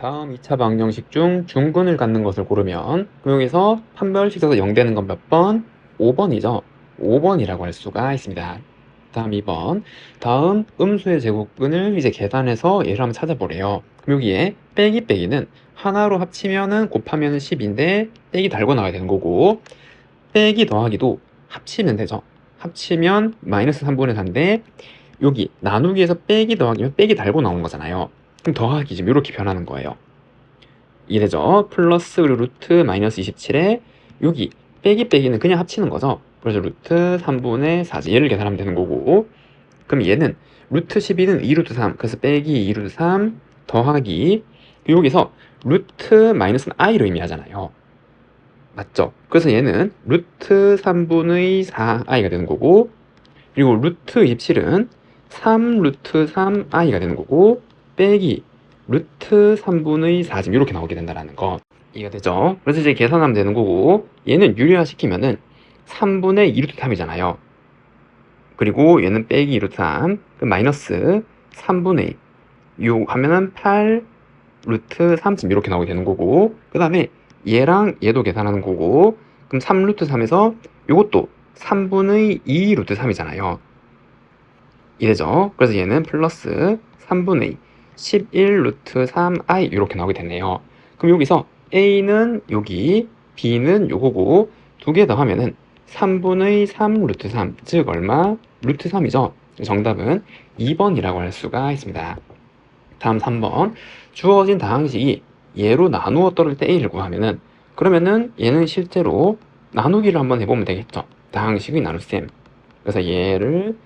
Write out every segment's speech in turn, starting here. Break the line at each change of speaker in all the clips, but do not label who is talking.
다음 2차 방정식 중 중근을 갖는 것을 고르면 그럼 여기서 판별식 써서 0 되는 건 몇 번? 5번이죠. 5번이라고 할 수가 있습니다. 다음 2번. 다음 음수의 제곱근을 이제 계산해서 얘를 한번 찾아보래요. 그럼 여기에 빼기 빼기는 하나로 합치면은 곱하면은 10인데 빼기 달고 나와야 되는 거고, 빼기 더하기도 합치면 되죠. 합치면 마이너스 3분의 4인데 여기 나누기에서 빼기 더하기면 빼기 달고 나온 거잖아요. 그럼 더하기 지금 이렇게 변하는 거예요. 이래죠. 플러스 그리고 루트 마이너스 27에 여기 빼기 빼기는 그냥 합치는 거죠. 그래서 루트 3분의 4지. 얘를 계산하면 되는 거고, 그럼 얘는 루트 12는 2루트 3, 그래서 빼기 2루트 3 더하기 여기서 루트 마이너스는 i로 의미하잖아요. 맞죠? 그래서 얘는 루트 3분의 4i가 되는 거고, 그리고 루트 27은 3 루트 3i가 되는 거고, 빼기 루트 3분의 4 지금 이렇게 나오게 된다는 거 이해가 되죠? 그래서 이제 계산하면 되는 거고, 얘는 유리화 시키면은 3분의 2 루트 3이잖아요. 그리고 얘는 빼기 2 루트 3, 그 마이너스 3분의 6 하면은 8 루트 3 지금 이렇게 나오게 되는 거고, 그 다음에 얘랑 얘도 계산하는 거고, 그럼 3 루트 3에서 요것도 3분의 2 루트 3이잖아요. 이래죠. 그래서 얘는 플러스 3분의 11 루트 3i 이렇게 나오게 되네요. 그럼 여기서 a는 여기, b는 요거고, 두 개 더 하면은 3분의 3 루트 3, 즉 얼마? 루트 3이죠. 정답은 2번이라고 할 수가 있습니다. 다음 3번. 주어진 다항식이 얘로 나누어 떨어질 때 a를 구하면은, 그러면은 얘는 실제로 나누기를 한번 해보면 되겠죠. 다항식의 나눗셈. 그래서 얘를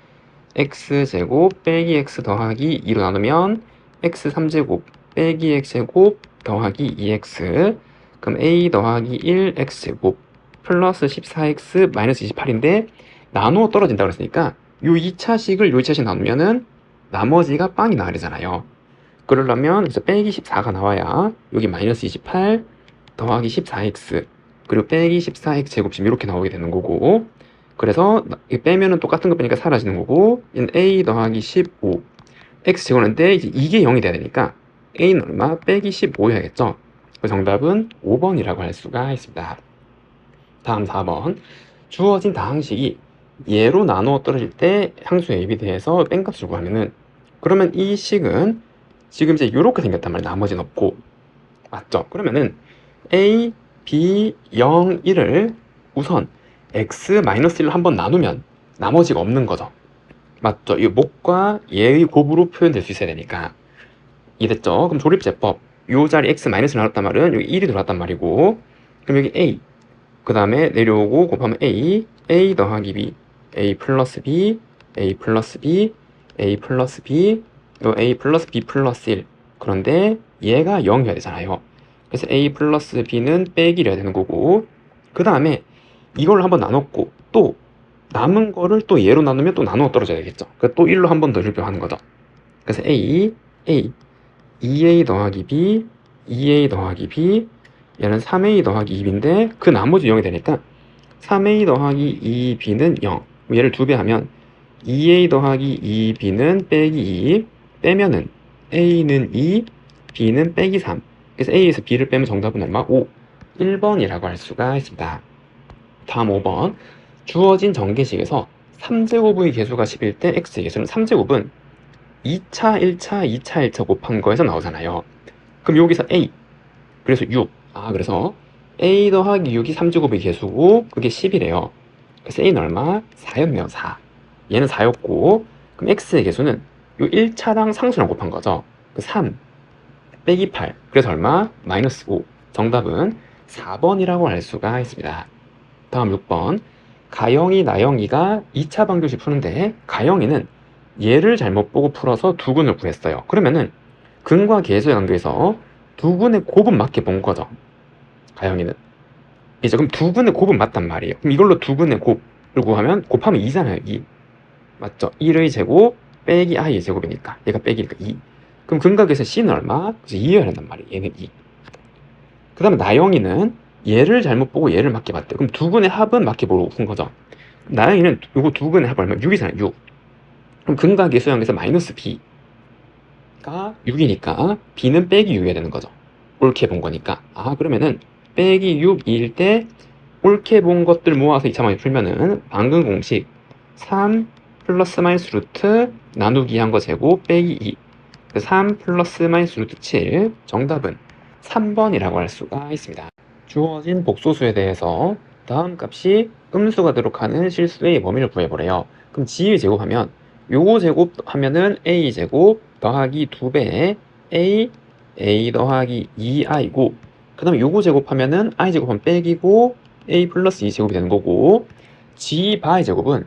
x제곱 빼기 x 더하기 2로 나누면 x 3제곱 빼기 x제곱 더하기 2x, 그럼 a 더하기 1 x제곱 플러스 14x 마이너스 28인데 나누어 떨어진다 그랬으니까 요 2차식을 요 2차식 나누면은 나머지가 빵이 나와야 되잖아요. 그러려면 그래서 빼기 14가 나와야 여기 마이너스 28 더하기 14x 그리고 빼기 14x 제곱씩 이렇게 나오게 되는 거고, 그래서 빼면은 똑같은 거 빼니까 사라지는 거고, 얘는 a 더하기 15 x 제곱인데 이제 이게 0이 돼야 되니까 a는 얼마? 빼기 15 해야겠죠. 그 정답은 5번이라고 할 수가 있습니다. 다음 4번. 주어진 다항식이 얘로 나누어 떨어질 때 항수 a, b 대해서 뺀값을 구하면은, 그러면 이 식은 지금 이제 이렇게 생겼단 말이에요. 나머지는 없고. 맞죠? 그러면은 a, b, 0, 1을 우선 x-1로 한번 나누면 나머지가 없는 거죠. 맞죠? 이 목과 얘의 곱으로 표현될 수 있어야 되니까. 이해됐죠? 그럼 조립제법. 요 자리 x-를 나눴단 말은 여기 1이 들어왔단 말이고, 그럼 여기 a, 그 다음에 내려오고 곱하면 a 더하기 b, a 플러스 b, a 플러스 b, a 플러스 b, 또 a 플러스 b 플러스 1. 그런데 얘가 0이어야 되잖아요. 그래서 a 플러스 b는 빼기를 해야 되는 거고, 그 다음에 이걸 한번 나눴고 또 남은 거를 또 얘로 나누면 또 나누어 떨어져야 되겠죠. 그러니까 또 1로 한 번 더 일표하는 거죠. 그래서 a, 2a 더하기 b, 2a 더하기 b, 얘는 3a 더하기 2b인데 그 나머지 0이 되니까 3a 더하기 2b는 0. 얘를 2배 하면 2a 더하기 2b는 빼기 2, 빼면은 a는 2, b는 빼기 3. 그래서 a에서 b를 빼면 정답은 얼마? 5. 1번이라고 할 수가 있습니다. 다음 5번. 주어진 전개식에서 3제곱의 개수가 10일 때 x의 개수는 3제곱은 2차, 1차, 2차, 1차 곱한 거에서 나오잖아요. 그럼 여기서 a, 그래서 6. 그래서 a 더하기 6이 3제곱의 개수고 그게 10이래요. 그래서 a는 얼마? 4였네요. 4. 얘는 4였고, 그럼 x의 개수는 요 1차랑 상수랑 곱한 거죠. 그 3 빼기 8. 그래서 얼마? 마이너스 5. 정답은 4번이라고 할 수가 있습니다. 다음 6번. 가영이, 나영이가 2차 방정식 푸는데 가영이는 얘를 잘못 보고 풀어서 두근을 구했어요. 그러면은 근과 계수의 강도에서 두근의 곱은 맞게 본 거죠. 가영이는. 이제 그럼 두근의 곱은 맞단 말이에요. 그럼 이걸로 두근의 곱을 구하면 곱하면 2잖아요. 2. 맞죠? 1의 제곱 빼기 i의 제곱이니까 얘가 빼기니까 2. 그럼 근과 계수의 c는 얼마? 그래서 2여야 한단 말이에요. 얘는 2. 그 다음에 나영이는 얘를 잘못 보고 얘를 맞게 봤대요. 그럼 두근의 합은 맞게 보고 푼 거죠. 나영이는 요거 두근의 합 얼마? 6이잖아요. 6. 그럼 근과 계수형에서 마이너스 b가 6이니까 b는 빼기 6이어야 되는 거죠. 옳게 본 거니까. 그러면은 빼기 6일 때 옳게 본 것들 모아서 2차 방정식 풀면은 방금 공식 3 플러스 마이너스 루트 나누기 한 거 제곱 빼기 2. 3 플러스 마이너스 루트 7. 정답은 3번이라고 할 수가 있습니다. 주어진 복소수에 대해서 다음 값이 음수가 되도록하는 실수의 범위를 구해보래요. 그럼 g의 제곱하면 요거 제곱하면은 a 제곱 더하기 2배의 a 더하기 2i고, 그 다음에 요거 제곱하면은 i 제곱하면 빼기고 a 플러스 2 제곱이 되는 거고, g 바의 제곱은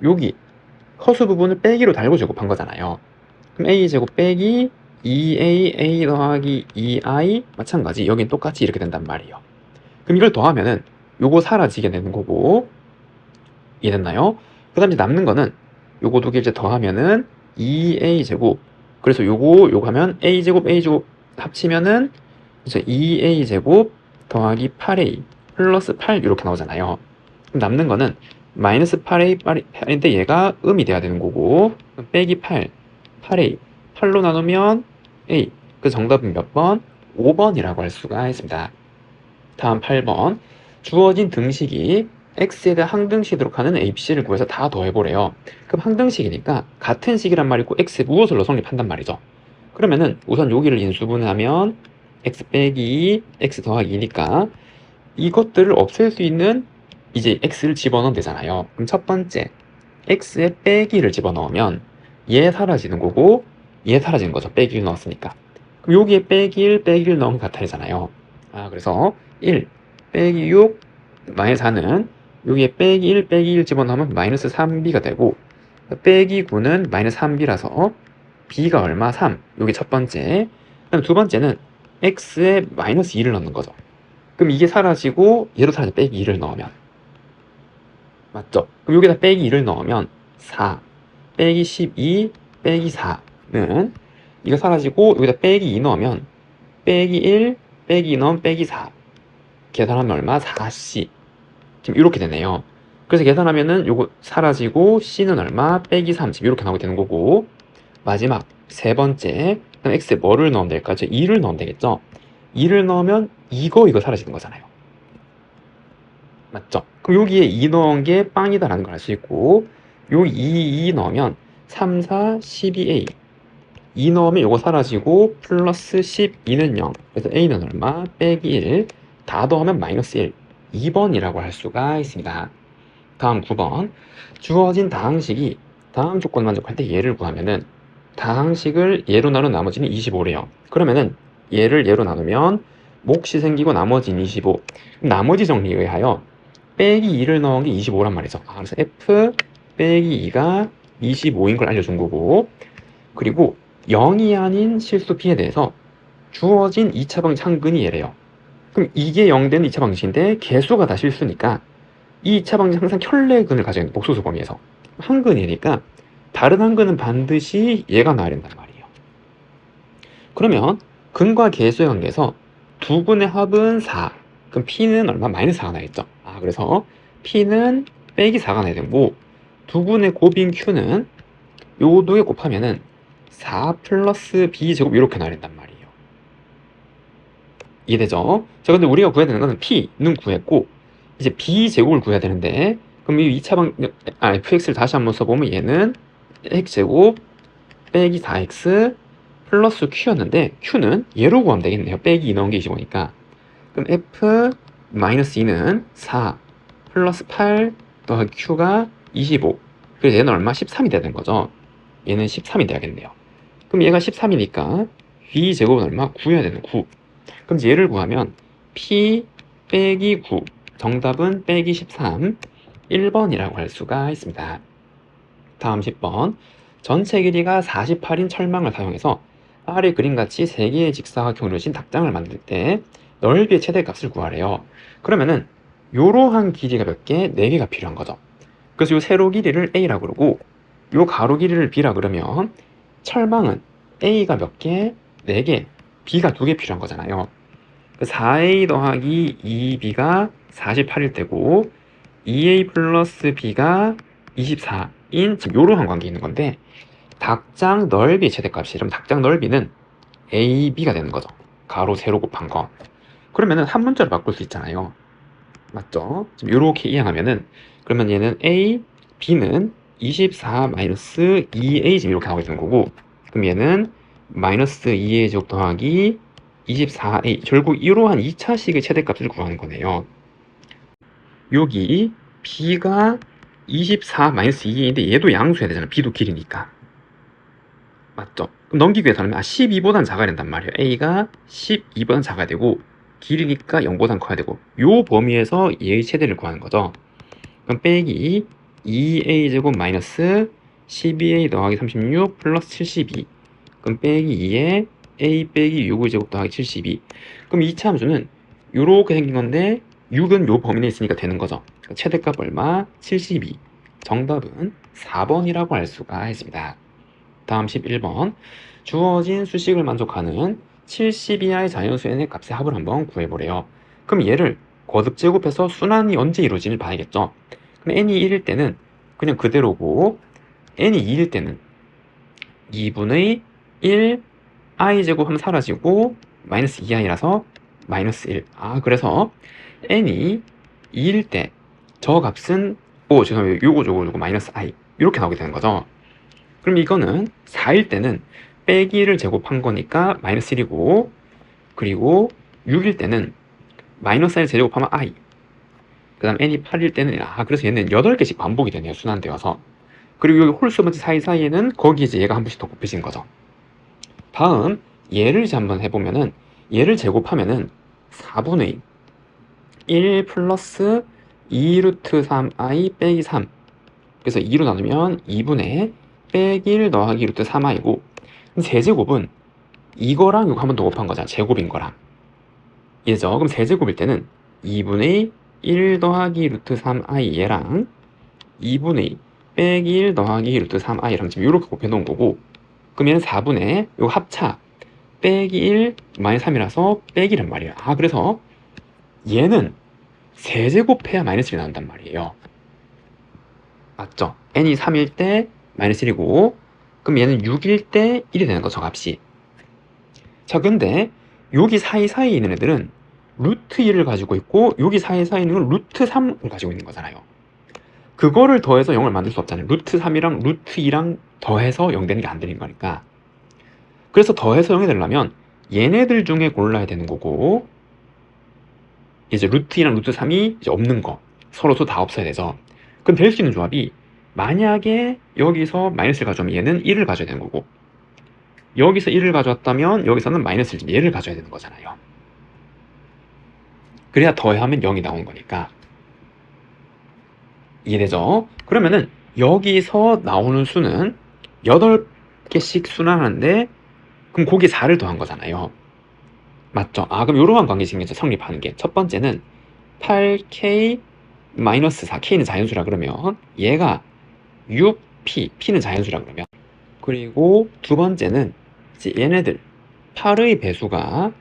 여기 허수 부분을 빼기로 달고 제곱한 거잖아요. 그럼 a 제곱 빼기 2a 더하기 2i 마찬가지 여긴 똑같이 이렇게 된단 말이에요. 그럼 이걸 더하면은 요거 사라지게 되는 거고, 이해됐나요? 그 다음에 남는 거는 요거 두 개 이제 더하면은 2a 제곱, 그래서 요거 하면 a 제곱 합치면은 이제 2a 제곱 더하기 8a 플러스 8 이렇게 나오잖아요. 그럼 남는 거는 마이너스 8in데 얘가 음이 돼야 되는 거고, 빼기 8a 8로 나누면 a. 그 정답은 몇 번? 5번이라고 할 수가 있습니다. 다음 8번. 주어진 등식이 x에 대한 항등식으로 가는 abc를 구해서 다 더해보래요. 그럼 항등식이니까 같은 식이란 말이고 x에 무엇을 넣어 성립한단 말이죠. 그러면은 우선 여기를 인수분해하면 x 빼기 x 더하기 2니까 이것들을 없앨 수 있는 이제 x를 집어넣으면 되잖아요. 그럼 첫 번째 x에 빼기를 집어넣으면 얘 사라지는 거고 얘 사라지는 거죠. 빼기를 넣었으니까. 그럼 여기에 빼기를 넣은 같아잖아요. 그래서 1 빼기 6 마이너스 4는 여기에 빼기 1 빼기 1 집어넣으면 마이너스 3b가 되고, 빼기 9는 마이너스 3b라서 b가 얼마? 3. 여기 첫 번째. 그다음 두 번째는 x에 마이너스 2를 넣는 거죠. 그럼 이게 사라지고 얘도 사라져. 빼기 2를 넣으면. 맞죠? 그럼 여기다 빼기 2를 넣으면 4 빼기 12 빼기 4는 이거 사라지고 여기다 빼기 2 넣으면 빼기 1 빼기 2 넣으면 빼기 4. 계산하면 얼마? 4c. 지금 이렇게 되네요. 그래서 계산하면은 요거 사라지고 c는 얼마? 빼기 30 이렇게 나오게 되는 거고, 마지막 세 번째 그럼 x에 뭐를 넣으면 될까요? 2를 넣으면 되겠죠? 2를 넣으면 이거 사라지는 거잖아요. 맞죠? 그럼 여기에 2 넣은 게 빵이다라는 걸 알 수 있고, 요 2 넣으면 3, 4, 12a 2 넣으면 요거 사라지고 플러스 12는 0. 그래서 a는 얼마? 빼기 1. 다 더하면 마이너스 1. 2번이라고 할 수가 있습니다. 다음 9번. 주어진 다항식이 다음 조건 만족할 때 얘를 구하면은 다항식을 얘로 나눈 나머지는 25래요. 그러면은 얘를 얘로 나누면 몫이 생기고 나머지는 25. 나머지 정리에 의하여 빼기 2를 넣은 게 25란 말이죠. 그래서 f 빼기 2가 25인 걸 알려준 거고, 그리고 0이 아닌 실수 b에 대해서 주어진 2차 방정식 항근이 얘래요. 그럼 이게 0 되는 2차 방정식인데 개수가 다 실수니까 이 2차 방정식 항상 켤레근을 가지고 있는 복소수 범위에서 항근이니까 다른 항근은 반드시 얘가 나와야 된단 말이에요. 그러면 근과 개수의 관계에서 두 근의 합은 4. 그럼 p는 얼마? 마이너스 4가 나겠죠. 그래서 p는 빼기 4가 나야 되고, 두 근의 곱인 q는 요 두개 곱하면은 4 플러스 b 제곱 이렇게 나와야 된단 말이에요. 이해되죠? 자, 근데 우리가 구해야 되는 거는 p는 구했고, 이제 b 제곱을 구해야 되는데, 그럼 이 2차 fx를 다시 한번 써보면 얘는 x 제곱 빼기 4x 플러스 q였는데, q는 얘로 구하면 되겠네요. 빼기 2 넣은 게 25니까. 그럼 f 마이너스 2는 4 플러스 8 더하기 q가 25. 그래서 얘는 얼마? 13이 돼야 되는 거죠. 얘는 13이 돼야겠네요. 그럼 얘가 13이니까 b 제곱은 얼마? 9여야 되는 9. 그럼 얘를 구하면 p 빼기 9. 정답은 빼기 13. 1번이라고 할 수가 있습니다. 다음 10번. 전체 길이가 48인 철망을 사용해서 아래 그림같이 3개의 직사각형으로 진 닭장을 만들 때 넓이의 최대값을 구하래요. 그러면은 요러한 길이가 몇 개? 4개가 필요한 거죠. 그래서 요 세로 길이를 a라고 그러고 요 가로 길이를 b라 그러면 철망은 a가 몇 개? 4개, b가 2개 필요한 거잖아요. 4a 더하기 2b가 48일 테고 2a 플러스 b가 24인 지금 요러한 관계에 있는 건데, 닭장 넓이 최대값이, 그럼 닭장 넓이는 ab가 되는 거죠. 가로 세로 곱한 거. 그러면은 한 문자로 바꿀 수 있잖아요. 맞죠? 지금 요렇게 이행하면은 그러면 얘는 A, B는 24 마이너스 2A 지금 이렇게 나오게 되는 거고, 그럼 얘는 마이너스 2A 제곱 더하기 24A, 결국 이러한 2차식의 최대값을 구하는 거네요. 여기 B가 24 마이너스 2A인데 얘도 양수해야 되잖아. B도 길이니까. 맞죠? 그럼 넘기기 위해서는 12보다는 작아야 된단 말이에요. A가 12보다는 작아야 되고 길이니까 0보다는 커야 되고, 요 범위에서 얘의 최대를 구하는 거죠. 그럼 빼기 2A 제곱 마이너스 12A 더하기 36 플러스 72. 그럼 빼기 2에 A 빼기 6의 제곱 더하기 72. 그럼 이 차함수는 요렇게 생긴 건데 6은 요 범위 내에 있으니까 되는 거죠. 최대값 얼마? 72. 정답은 4번이라고 할 수가 있습니다. 다음 11번. 주어진 수식을 만족하는 70 이하의 자연수 n의 값의 합을 한번 구해보래요. 그럼 얘를 거듭 제곱해서 순환이 언제 이루어지는지 봐야겠죠. 그럼 n이 1일 때는 그냥 그대로고, n이 2일 때는 2분의 1 i 제곱 하면 사라지고 마이너스 2i라서 마이너스 1. 그래서 n이 2일 때 저 값은 죄송해요. 요거 마이너스 i 이렇게 나오게 되는 거죠. 그럼 이거는 4일 때는 빼기를 제곱한 거니까 마이너스 1이고, 그리고 6일 때는 마이너스 1 제곱하면 i, 그 다음 n이 8일 때는 그래서 얘는 8개씩 반복이 되네요. 순환되어서. 그리고 여기 홀수 번째 사이사이에는 거기에 이제 얘가 한 번씩 더 곱해진 거죠. 다음 얘를 이제 한번 해보면은, 얘를 제곱하면은 4분의 1 플러스 2 루트 3i 빼기 3. 그래서 2로 나누면 2분의 빼기 1 더하기 루트 3i고, 세제곱은 이거랑 이거 한 번 더 곱한 거잖아. 제곱인 거랑. 얘죠. 그럼 세제곱일 때는 2분의 1 더하기 루트 3i 얘랑 2분의 빼기 1 더하기 루트 3i랑 지금 이렇게 곱해 놓은 거고, 그럼 얘는 4분의 요 합차 빼기 1 마이너스 3이라서 빼기란 말이에요. 그래서 얘는 세제곱해야 마이너스 1이 나온단 말이에요. 맞죠? n이 3일 때 마이너스 1이고, 그럼 얘는 6일 때 1이 되는 거죠, 값이. 자, 근데 여기 사이사이에 있는 애들은 루트 1을 가지고 있고, 여기 사이사이에 있는 건 루트 3을 가지고 있는 거잖아요. 그거를 더해서 0을 만들 수 없잖아요. 루트 3이랑 루트 2랑 더해서 0 되는 게 안 되는 거니까. 그래서 더해서 0이 되려면 얘네들 중에 골라야 되는 거고, 이제 루트 2랑 루트 3이 이제 없는 거, 서로 다 없어야 돼서. 그럼 될 수 있는 조합이, 만약에 여기서 마이너스를 가져오면 얘는 1을 가져야 되는 거고, 여기서 1을 가져왔다면 여기서는 마이너스를, 얘를 가져야 되는 거잖아요. 그래야 더하면 0이 나오는 거니까. 이해되죠? 그러면은 여기서 나오는 수는 8개씩 순환하는데, 그럼 거기에 4를 더한 거잖아요. 맞죠? 그럼 이러한 관계식이 이제 성립하는 게, 첫 번째는 8k 마이너스 4, k는 자연수라 그러면 얘가 6p, p는 자연수라 그러면, 그리고 두 번째는 이제 얘네들 8의 배수가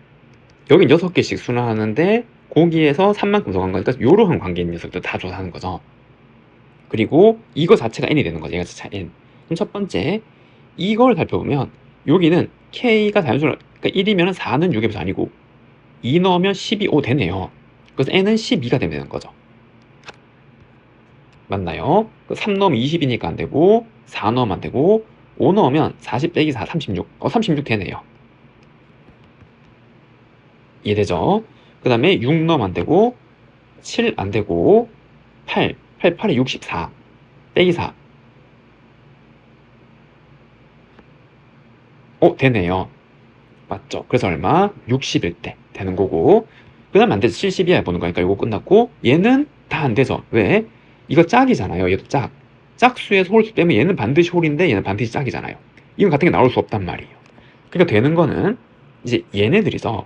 여긴 6개씩 순환하는데 거기에서 3만큼 더 간 거니까 요러한 관계 있는 녀석들 다 조사하는 거죠. 그리고 이거 자체가 n이 되는 거죠. 얘가 자체 n. 그럼 첫 번째 이걸 살펴보면 여기는 k가 자연수로, 그러니까 1이면 4는 6의 배수 아니고 2 넣으면 12, 5 되네요. 그래서 n은 12가 되는 거죠. 맞나요? 3 넣으면 20이니까 안 되고, 4 넣으면 안 되고, 5 넣으면 40 빼기 4, 36. 36 되네요. 이해되죠? 그 다음에 6 넣으면 안 되고, 7 안 되고, 8에 64 빼기 4. 되네요. 맞죠? 그래서 얼마? 60일 때 되는 거고, 그 다음 안 되죠. 70 이하에 보는 거니까 이거 끝났고, 얘는 다 안 되죠. 왜? 이거 짝이잖아요. 얘도 짝. 짝수에서 홀수 빼면 얘는 반드시 홀인데 얘는 반드시 짝이잖아요. 이건 같은 게 나올 수 없단 말이에요. 그러니까 되는 거는 이제 얘네들이죠.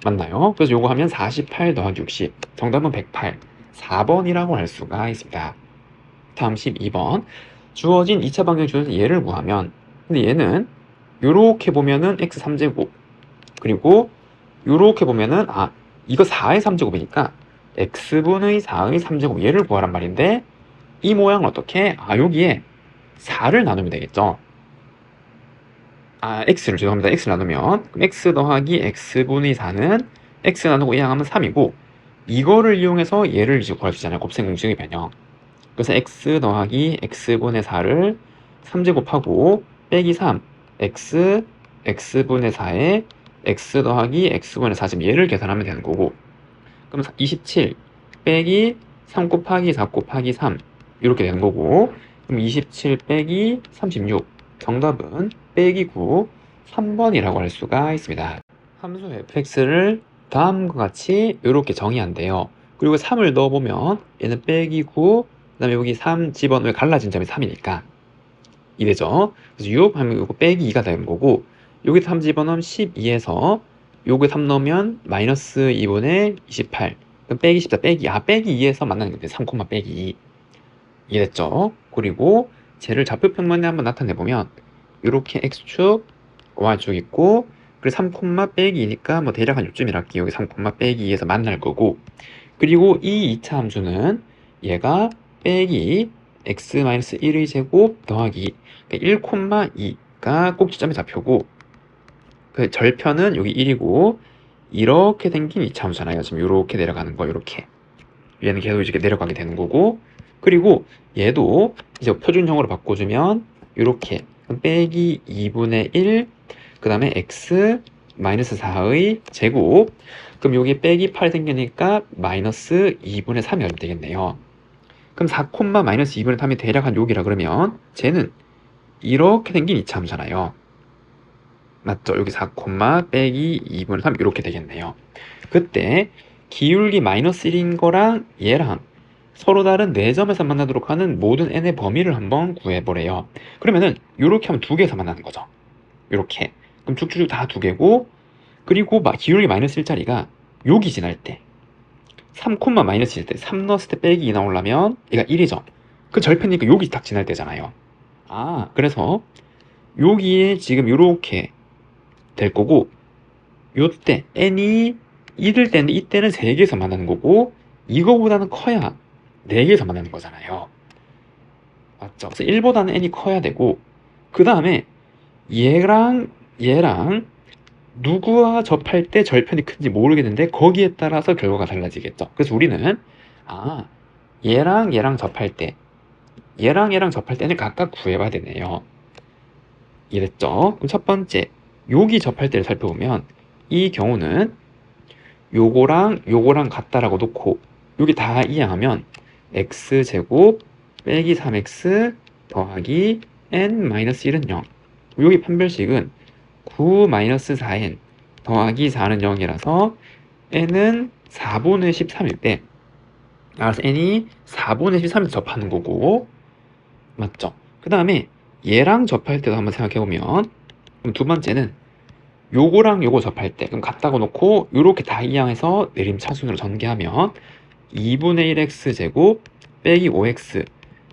맞나요? 그래서 요거 하면 48 더하기 60. 정답은 108. 4번이라고 할 수가 있습니다. 다음 12번. 주어진 2차 방정식 중에서 얘를 구하면, 근데 얘는 요렇게 보면은 x 3제곱, 그리고 요렇게 보면은 이거 4의 3제곱이니까 x분의 4의 3제곱, 얘를 구하란 말인데, 이 모양은 어떻게? 여기에 4를 나누면 되겠죠. x를 죄송합니다. x를 나누면 그럼 x 더하기 x분의 4는 x 나누고 이항하면 3이고 이거를 이용해서 얘를 이제 구할 수 있잖아요. 곱셈 공식의 변형. 그래서 x 더하기 x분의 4를 3제곱하고 빼기 3 x분의 4에 x 더하기 x분의 4 지금 얘를 계산하면 되는 거고 그럼 27 빼기 3 곱하기 4 곱하기 3 이렇게 되는 거고 그럼 27 빼기 36 정답은 빼기 9 3번이라고 할 수가 있습니다. 함수 fx를 다음과 같이 이렇게 정의한대요. 그리고 3을 넣어보면 얘는 빼기 9 그 다음에 여기 3 집어넣으면 갈라진 점이 3이니까 이래죠. 그래서 6 하면 이거 빼기 2가 되는 거고 여기 3 집어넣으면 12에서 요게 3 넣으면 마이너스 2분의 28 그럼 빼기 14 빼기 2에서 만나는 건데 3, 빼기 2 이해됐죠? 그리고 쟤를 좌표평면에 한번 나타내보면 이렇게 x축, y축 있고 그리고 3, 빼기 2니까 뭐 대략 한 요쯤이라 할게요. 여기 3, 빼기 2에서 만날 거고 그리고 이 2차 함수는 얘가 빼기 x-1의 제곱 더하기 1,2가 꼭지점의 좌표고 그 절편은 여기 1이고 이렇게 생긴 2차 함수잖아요. 지금 이렇게 내려가는 거 이렇게 얘는 계속 이렇게 내려가게 되는 거고 그리고 얘도 이제 표준형으로 바꿔주면 이렇게 빼기 2분의 1 그 다음에 x 마이너스 4의 제곱 그럼 여기 빼기 8 생기니까 마이너스 2분의 3이 되겠네요. 그럼 4, 마이너스 2분의 3이 대략 한 여기라 그러면 쟤는 이렇게 생긴 2차 함수잖아요. 맞죠? 여기 4, 빼기 2분의 3 이렇게 되겠네요. 그때 기울기 마이너스 1인 거랑 얘랑 서로 다른 4점에서 만나도록 하는 모든 n의 범위를 한번 구해보래요. 그러면은 이렇게 하면 2개에서 만나는 거죠. 이렇게 그럼 쭉쭉쭉 다 2개고 그리고 기울기 마이너스 1짜리가 여기 지날 때 3, 마이너스 1일 때 3 넣었을 때 빼기 2 나오려면 얘가 1이죠. 그 절편이니까 여기 딱 지날 때잖아요. 그래서 여기에 지금 이렇게 될 거고 요때 n이 1일 때는 이때는 3개에서 만나는 거고 이거보다는 커야 4개에서 만나는 거잖아요. 맞죠? 그래서 1보다는 n이 커야 되고 그 다음에 얘랑 누구와 접할 때 절편이 큰지 모르겠는데 거기에 따라서 결과가 달라지겠죠. 그래서 우리는 얘랑 접할 때 얘랑 접할 때는 각각 구해봐야 되네요. 이랬죠? 그럼 첫 번째 여기 접할 때를 살펴보면 이 경우는 요거랑 같다라고 놓고 여기 다 이항하면 x제곱 빼기 3x 더하기 n-1은 0 여기 판별식은 9-4n 더하기 4는 0이라서 n은 4분의 13일 때 그래서 n이 4분의 13에 접하는 거고 맞죠? 그 다음에 얘랑 접할 때도 한번 생각해보면 그럼 두 번째는 요거랑 요거 접할 때 그럼 같다고 놓고 요렇게 다 이항해서 내림차순으로 전개하면 2분의 1x 제곱 빼기 5x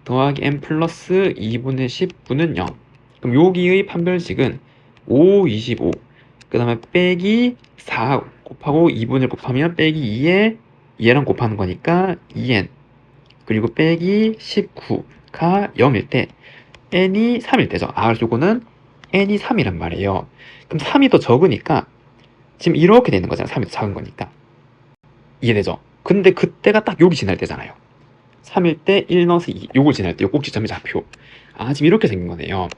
더하기 n 플러스 2분의 10분은 0 그럼 여기의 판별식은 5, 25 그 다음에 빼기 4 곱하고 2분의 1 곱하면 빼기 2에 얘랑 곱하는 거니까 2n 그리고 빼기 19가 0일 때 n이 3일 때죠. 그래서 요거는 n이 3이란 말이에요. 그럼 3이 더 적으니까 지금 이렇게 되는 거잖아요. 3이 더 작은 거니까. 이해되죠? 근데 그때가 딱 여기 지날 때잖아요. 3일 때 1 넣어서 2 요걸 지날 때 요 꼭지점의 좌표 지금 이렇게 생긴 거네요.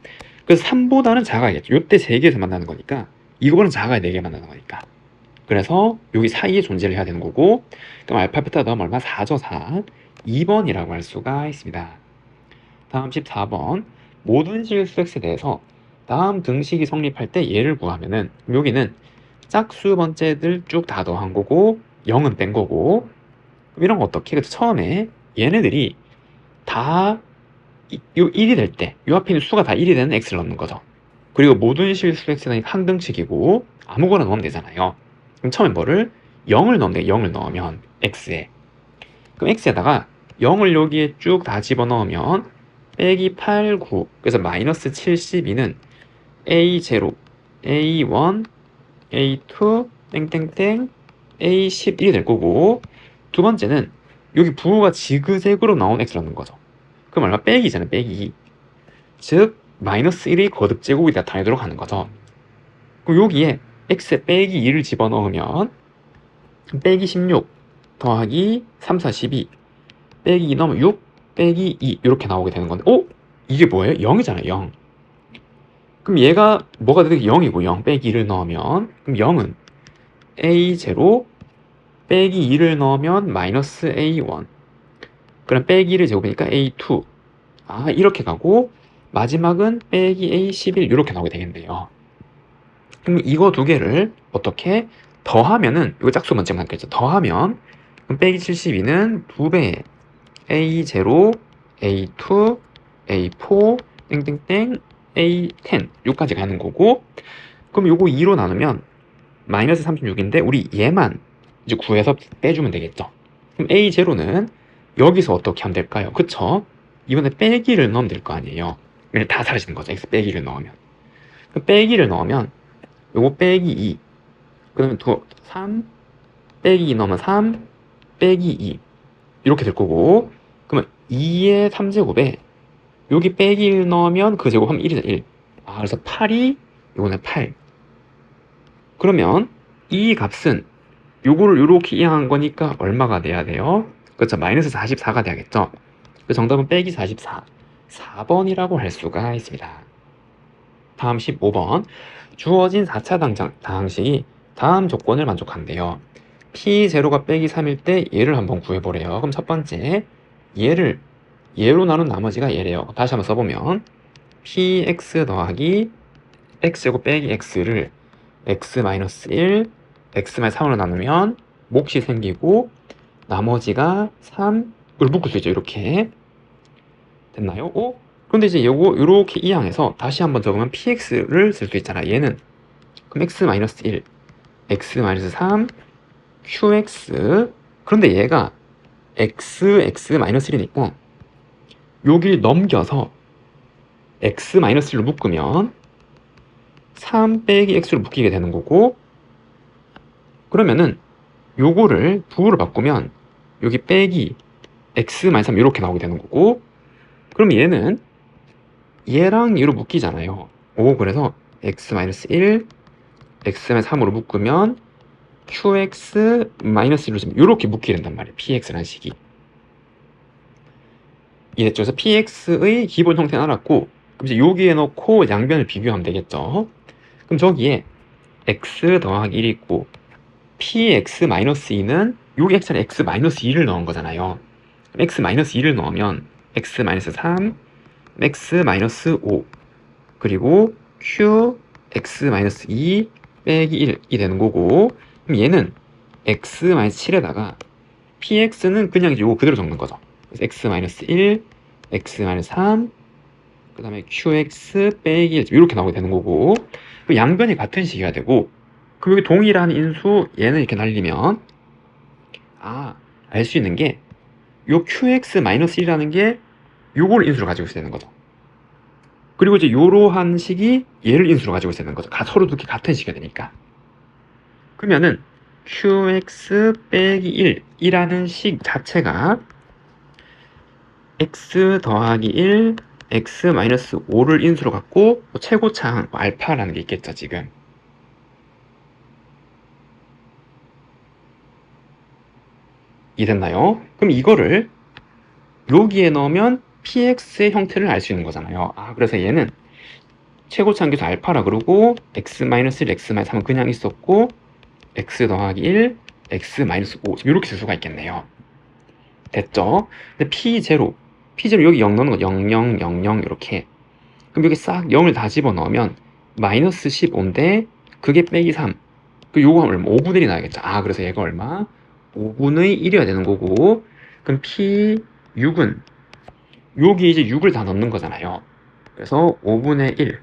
그래서 3보다는 작아야겠죠. 요때 3개에서 만나는 거니까 이거보다는 작아야 4개 만나는 거니까 그래서 여기 사이에 존재를 해야 되는 거고 그럼 알파 베타 넣으면 얼마? 4죠 4 2번이라고 할 수가 있습니다. 다음 14번 모든 실수x에 대해서 다음 등식이 성립할 때 얘를 구하면은 여기는 짝수 번째들 쭉 다 더한 거고 0은 뺀 거고 이런 거 어떻게? 그래서 처음에 얘네들이 다 요 1이 될 때 요 앞에 있는 수가 다 1이 되는 x를 넣는 거죠. 그리고 모든 실수 x는 한 등식이고 아무거나 넣으면 되잖아요. 그럼 처음에 뭐를? 0을 넣으면 돼. 0을 넣으면 x에 그럼 x에다가 0을 여기에 쭉 다 집어넣으면 빼기 8, 9 그래서 마이너스 72는 a0, a1, a2, 땡땡땡 a11이 될 거고 두 번째는 여기 부호가 지그재그로 나온 x를 넣는 거죠. 그럼 얼마? 빼기잖아요. 빼기 2. 즉 마이너스 1의 거듭제곱이 나타내도록 하는 거죠. 그럼 여기에 x에 빼기 2를 집어넣으면 빼기 16 더하기 3, 4, 12 빼기 2 넣으면 6 빼기 2 이렇게 나오게 되는 건데 이게 뭐예요? 0이잖아요. 0. 그럼 얘가 뭐가 되게 0이고 0 빼기 2를 넣으면 그럼 0은 a0 빼기 2를 넣으면 마이너스 a1 그럼 빼기 1을 제곱하니까 a2 이렇게 가고 마지막은 빼기 a11 이렇게 나오게 되겠네요. 그럼 이거 두 개를 어떻게 더하면은 이거 짝수 먼저 만들겠죠. 더하면 그럼 빼기 72는 2배 A0, A2, A4, 땡땡땡, A10 여기까지 가는 거고 그럼 요거 2로 나누면 마이너스 36인데 우리 얘만 이제 구해서 빼주면 되겠죠. 그럼 A0는 여기서 어떻게 하면 될까요? 그쵸? 이번에 빼기를 넣으면 될 거 아니에요. 얘는 다 사라지는 거죠. X 빼기를 넣으면. 그럼 빼기를 넣으면 요거 빼기 2 그러면 3 빼기 2 넣으면 3 빼기 2 이렇게 될 거고 그러면 2의 3제곱에 여기 빼기 1 넣으면 그 제곱하면 1이잖아 1 그래서 8이 요거는 8 그러면 이 값은 요거를 요렇게 이항한 거니까 얼마가 돼야 돼요? 그렇죠 마이너스 44가 돼야겠죠 그 정답은 빼기 44 4번이라고 할 수가 있습니다. 다음 15번 주어진 4차 다항식이 다음 조건을 만족한대요. P0가 빼기 3일 때 얘를 한번 구해보래요. 그럼 첫 번째 얘를 얘로 나눈 나머지가 얘래요. 다시 한번 써보면 px 더하기 x제곱 빼기 x를 x-1 x-3으로 나누면 몫이 생기고 나머지가 3을 묶을 수 있죠. 이렇게 됐나요? 그런데 이제 요렇게 이항해서 다시 한번 적으면 px를 쓸 수 있잖아. 얘는 그럼 x-1 x-3 qx 그런데 얘가 x-1이니까 여기를 넘겨서 x-1로 묶으면 3 빼기 x로 묶이게 되는 거고 그러면은 요거를 부호로 바꾸면 여기 빼기 x-3 이렇게 나오게 되는 거고 그럼 얘는 얘랑 얘로 묶이잖아요. 그래서 x-1 x-3으로 묶으면 qx-1로 좀 이렇게 묶이게 된단 말이에요. px라는 식이 이랬죠. 그래서 px의 기본 형태는 알았고 그럼 이제 여기에 넣고 양변을 비교하면 되겠죠. 그럼 저기에 x 더하기 1이 있고 px-2는 여기 x는 x-2를 넣은 거잖아요. x-2를 넣으면 x-3 x-5 그리고 qx-2 빼기 1이 되는 거고 그럼 얘는 x-7에다가 px는 그냥 이거 그대로 적는 거죠. 그래서 x-1 x-3 그 다음에 qx 빼기 1 이렇게 나오게 되는 거고 그 양변이 같은 식이어야 되고 그 여기 동일한 인수 얘는 이렇게 날리면 알 수 있는 게 요 qx-1이라는 게 요걸 인수로 가지고 있어야 되는 거죠. 그리고 이제 요러한 식이 얘를 인수로 가지고 있어야 되는 거죠. 서로 두 개 같은 식이 되니까. 그러면은 qx 빼기 1이라는 식 자체가 x 더하기 1 x-5를 인수로 갖고 최고차항 알파라는 게 있겠죠. 지금 이해됐나요? 그럼 이거를 여기에 넣으면 px의 형태를 알 수 있는 거잖아요. 그래서 얘는 최고차항계수 알파라 그러고 x-1, x-3은 그냥 있었고 x 더하기 1, x-5 이렇게 쓸 수가 있겠네요. 됐죠? 근데 p0 여기 0 넣는 거 0, 0, 0, 0 이렇게 그럼 여기 싹 0을 다 집어넣으면 마이너스 15인데 그게 빼기 3 요거 하면 5분의 1이 나야겠죠. 그래서 얘가 얼마? 5분의 1이어야 되는 거고 그럼 p6은 여기 이제 6을 다 넣는 거잖아요. 그래서 5분의 1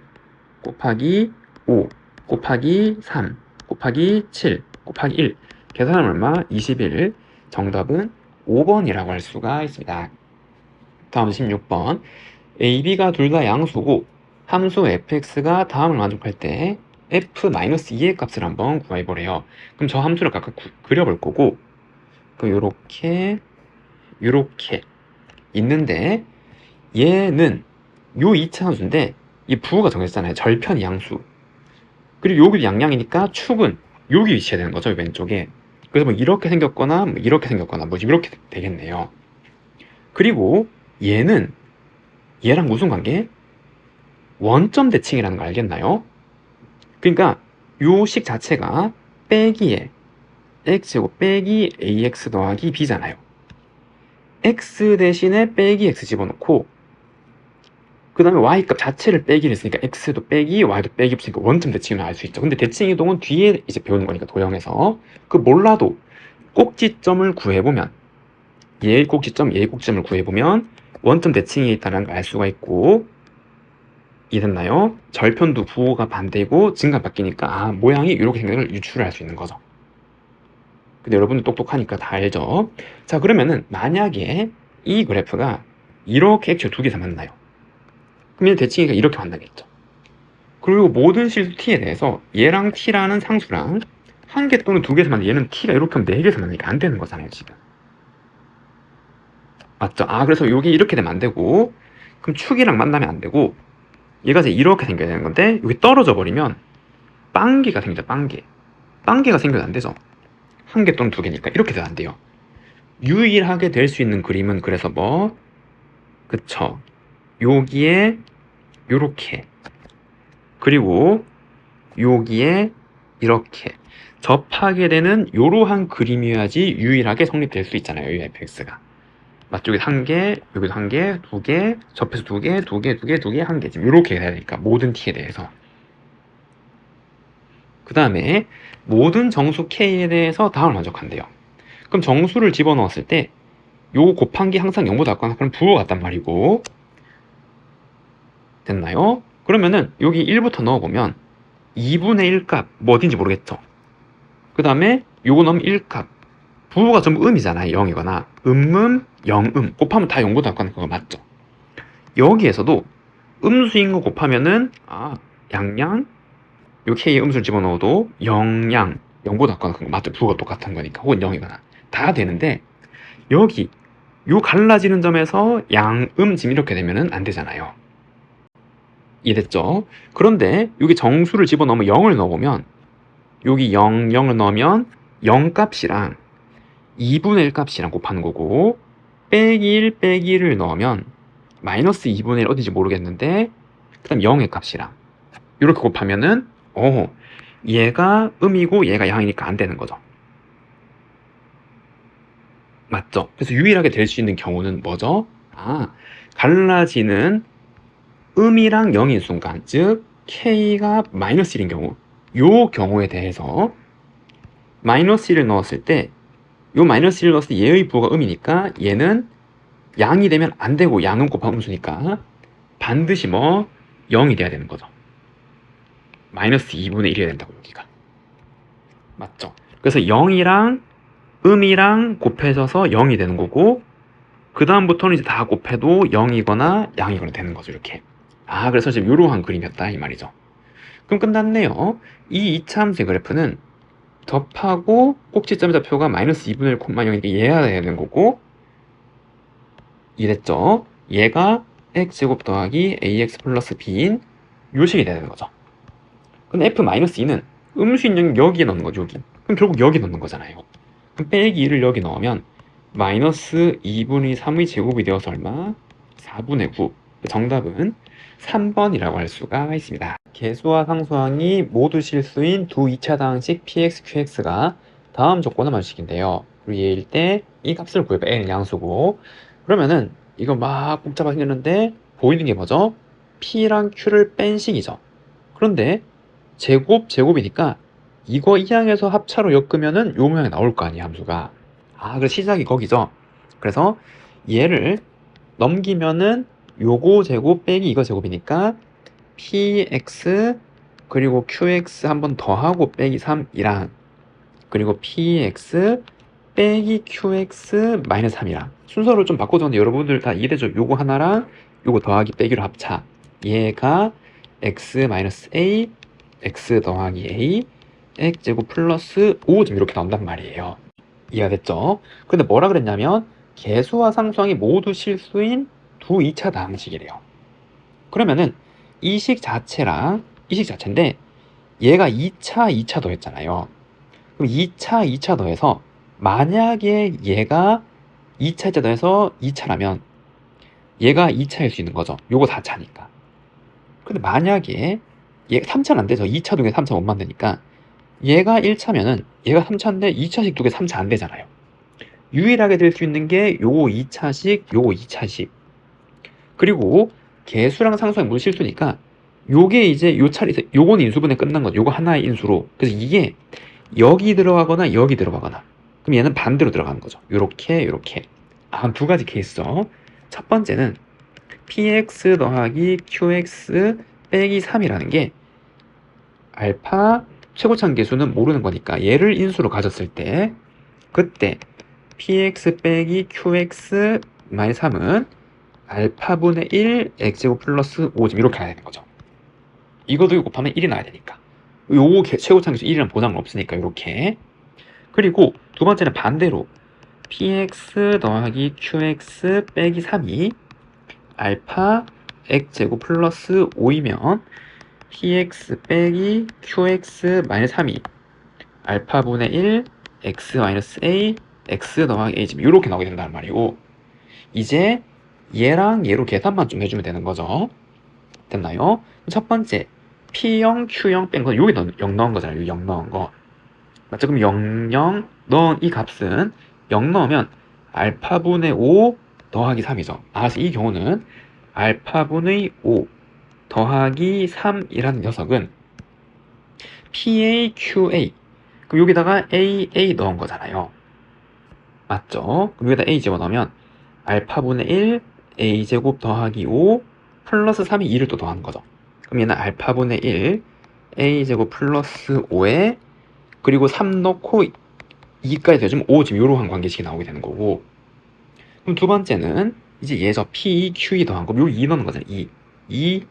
곱하기 5 곱하기 3 곱하기 7 곱하기 1 계산하면 얼마? 21 정답은 5번이라고 할 수가 있습니다. 다음 16번 A, B가 둘 다 양수고 함수 fx가 다음을 만족할 때 f-2의 값을 한번 구해보래요. 그럼 저 함수를 각각 그려볼 거고 요렇게 있는데 얘는 요 2차 함수인데 이 부호가 정해졌잖아요. 절편 양수 그리고 여기도 양양이니까 축은 여기 위치해야 되는 거죠, 왼쪽에. 그래서 뭐 이렇게 생겼거나 뭐 이렇게 생겼거나 뭐 이렇게 되겠네요. 그리고 얘는 얘랑 무슨 관계? 원점 대칭이라는 거 알겠나요? 그러니까 요 식 자체가 빼기에 x제곱 빼기 ax 더하기 b잖아요. x 대신에 빼기 x 집어넣고 그 다음에 y값 자체를 빼기를 했으니까 x도 빼기 y도 빼기 붙으니까 원점 대칭을 알 수 있죠. 근데 대칭 이동은 뒤에 이제 배우는 거니까 도형에서 그 몰라도 꼭지점을 구해보면 얘의 꼭지점 얘의 꼭지점을 구해보면 원점 대칭이 있다는 걸 알 수가 있고, 이해됐나요? 절편도 부호가 반대고 증가 바뀌니까 아 모양이 이렇게 생긴 걸 유추를 할 수 있는 거죠. 근데 여러분들 똑똑하니까 다 알죠? 자, 그러면은 만약에 이 그래프가 이렇게 액체 두 개에서 만나요. 그러면 대칭이가 이렇게 만나겠죠. 그리고 모든 실수 t에 대해서 얘랑 t라는 상수랑 한 개 또는 두 개에서 만나, 얘는 t가 이렇게 하면 네 개에서 만나니까 안 되는 거잖아요, 지금. 맞죠? 아, 그래서 여기 이렇게 되면 안 되고, 그럼 축이랑 만나면 안 되고, 얘가 이제 이렇게 생겨야 되는 건데, 여기 떨어져 버리면 빵개가 생기죠, 빵개. 빵개가 생겨도 안 되죠. 한 개 또는 두 개니까 이렇게 돼도 안 돼요. 유일하게 될 수 있는 그림은 그래서 뭐, 그쵸. 여기에 요렇게, 그리고 여기에 이렇게 접하게 되는 요러한 그림이어야지 유일하게 성립될 수 있잖아요, 이 fx가. 맞죠? 여기 한 개, 여기도 한 개, 두 개, 접해서 두 개, 두 개, 두 개, 두 개, 한 개. 지금 요렇게 해야 되니까 모든 t에 대해서. 그 다음에 모든 정수 k에 대해서 다음을 만족한대요. 그럼 정수를 집어넣었을 때 요 곱한 게 항상 0보다 작거나 그럼 부호가 같단 말이고, 됐나요? 그러면은 여기 1부터 넣어보면 2분의 1 값 뭐 어딘지 모르겠죠. 그 다음에 요거 넣으면 1 값, 부호가 전부 음이잖아요. 0이거나 음음 0음 곱하면 다 0보다 작거나 그거 맞죠. 여기에서도 음수인 거 곱하면은 양양, 요 k에 음수를 집어넣어도 영양 0보다 작거나 그거 맞죠. 부호가 똑같은 거니까, 혹은 0이거나 다 되는데, 여기 요 갈라지는 점에서 양음 지금 이렇게 되면은 안 되잖아요. 이해됐죠? 그런데 여기 정수를 집어넣으면 0을 넣어보면, 여기 0을 넣으면 0 값이랑 2분의 1 값이랑 곱하는 거고, 빼기 1 빼기 1을 넣으면 마이너스 2분의 1 어딘지 모르겠는데 그 다음 0의 값이랑 이렇게 곱하면은 얘가 음이고 얘가 양이니까 안 되는 거죠. 맞죠? 그래서 유일하게 될 수 있는 경우는 뭐죠? 갈라지는 음이랑 0인 순간, 즉 k가 마이너스 1인 경우, 요 경우에 대해서 마이너스 1을 넣었을 때, 요 마이너스 1을 넣었을 때 얘의 부호가 음이니까 얘는 양이 되면 안 되고, 양은 곱하면 음수니까 반드시 뭐 0이 돼야 되는 거죠. 마이너스 2분의 1이어야 된다고, 여기가. 맞죠? 그래서 0이랑 음이랑 곱해져서 0이 되는 거고, 그 다음부터는 이제 다 곱해도 0이거나 양이거나 되는 거죠, 이렇게. 그래서 지금 이러한 그림이었다 이 말이죠. 그럼 끝났네요. 이 이차함수의 그래프는 접하고 꼭지점의 좌표가 마이너스 2분의 1, 0이니까 얘가 돼야 되는 거고, 이랬죠? 얘가 x제곱 더하기 ax 플러스 b인 요 식이 돼야 되는 거죠. 근데 f-2는 음수인 여기에 넣는 거죠, 여기. 그럼 결국 여기 넣는 거잖아요. 그럼 빼기 2를 여기 넣으면 마이너스 2분의 3의 제곱이 되어서 얼마? 4분의 9. 정답은 3번이라고 할 수가 있습니다. 개수와 상수항이 모두 실수인 두 2차 다항식 px, qx가 다음 조건을 맞추식인데요. 그리고 얘일 때 이 값을 구해봐. n은 양수고. 그러면은 이거 막 복잡하게 생겼는데 보이는 게 뭐죠? p랑 q를 뺀 식이죠. 그런데 제곱이니까 이거 2항에서 합차로 엮으면은 요 모양이 나올 거 아니에요, 함수가. 그래서 시작이 거기죠. 그래서 얘를 넘기면은 요거 제곱 빼기 이거 제곱이니까 px 그리고 qx 한번 더하고 빼기 3이랑, 그리고 px 빼기 qx 마이너스 3이랑 순서를 좀 바꿔줬는데 여러분들 다 이해되죠? 요거 하나랑 요거 더하기 빼기로 합차, 얘가 x 마이너스 a x 더하기 a x제곱 플러스 5 지금 이렇게 나온단 말이에요. 이해가 됐죠? 근데 뭐라 그랬냐면 개수와 상수항이 모두 실수인 두 2차 다항식이래요. 그러면은 이 식 자체인데 얘가 2차 더했잖아요. 그럼 2차 더해서 만약에 얘가 2차 더해서 2차라면 얘가 2차일 수 있는 거죠. 요거 4차니까. 근데 만약에 얘가 3차는 안 되죠. 2차 두개 3차 못 만드니까 얘가 1차면은 얘가 3차인데 2차씩 두 개 3차 안 되잖아요. 유일하게 될 수 있는 게 요거 2차식, 요거 2차식. 그리고 개수랑 상수랑 모두 실수니까 요게 이제 요 차례에서 요건 인수분해 끝난 거죠. 요거 하나의 인수로. 그래서 이게 여기 들어가거나 여기 들어가거나. 그럼 얘는 반대로 들어가는 거죠. 요렇게 요렇게. 아, 두 가지 케이스죠. 첫 번째는 px 더하기 qx 빼기 3이라는 게 알파 최고차항 계수는 모르는 거니까 얘를 인수로 가졌을 때 그때 px 빼기 qx 마이너스 3은 알파분의 1 x제곱 플러스 5 지금 이렇게 가야 되는 거죠. 이거도 곱하면 1이 나야 되니까 요거 최고차항 계수 1이란 보장은 없으니까 이렇게. 그리고 두 번째는 반대로 px 더하기 qx 빼기 3이 알파 x제곱 플러스 5이면 px 빼기 qx 마이너스 3이 알파분의 1 x 마이너스 a x 더하기 a 지금 이렇게 나오게 된단 말이고, 이제 얘랑 얘로 계산만 좀 해주면 되는 거죠. 됐나요? 첫 번째 P0, Q0 뺀 건 여기 0 넣은 거잖아요. 여기 0 넣은 거 맞죠? 그럼 0, 0 넣은 이 값은 0 넣으면 알파분의 5 더하기 3이죠. 그래서 이 경우는 알파분의 5 더하기 3이라는 녀석은 PA, QA 그럼 여기다가 AA 넣은 거잖아요. 맞죠? 그럼 여기다 A 집어넣으면 알파분의 1 A제곱 더하기 5 플러스 3이 2를 또 더하는 거죠. 그럼 얘는 알파분의 1 A제곱 플러스 5에 그리고 3 넣고 2까지 더해주면 5 지금 요런 관계식이 나오게 되는 거고, 그럼 두 번째는 이제 얘죠. P, Q 더한 거 요 2 넣는 거잖아요. 2.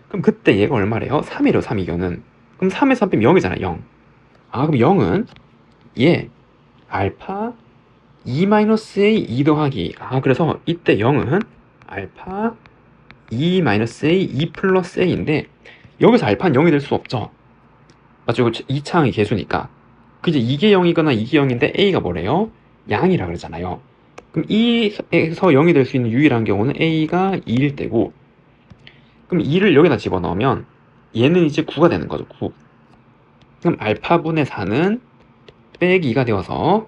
그럼 그때 얘가 얼마래요? 3이래요. 3 이거는. 그럼 3에서 3 빼면 0이잖아. 0. 그럼 0은 얘 알파 2-a 2 더하기 그래서 이때 0은 알파 2-a 2 플러스 a인데 여기서 알파는 0이 될 수 없죠. 맞죠? 이거 2차항의 개수니까. 이제 이게 0이거나 이게 0인데 a가 뭐래요? 양이라 그러잖아요. 그럼 2에서 0이 될 수 있는 유일한 경우는 a가 2일 때고, 그럼 2를 여기다 집어넣으면 얘는 이제 9가 되는 거죠. 9. 그럼 알파분의 4는 빼기 2가 되어서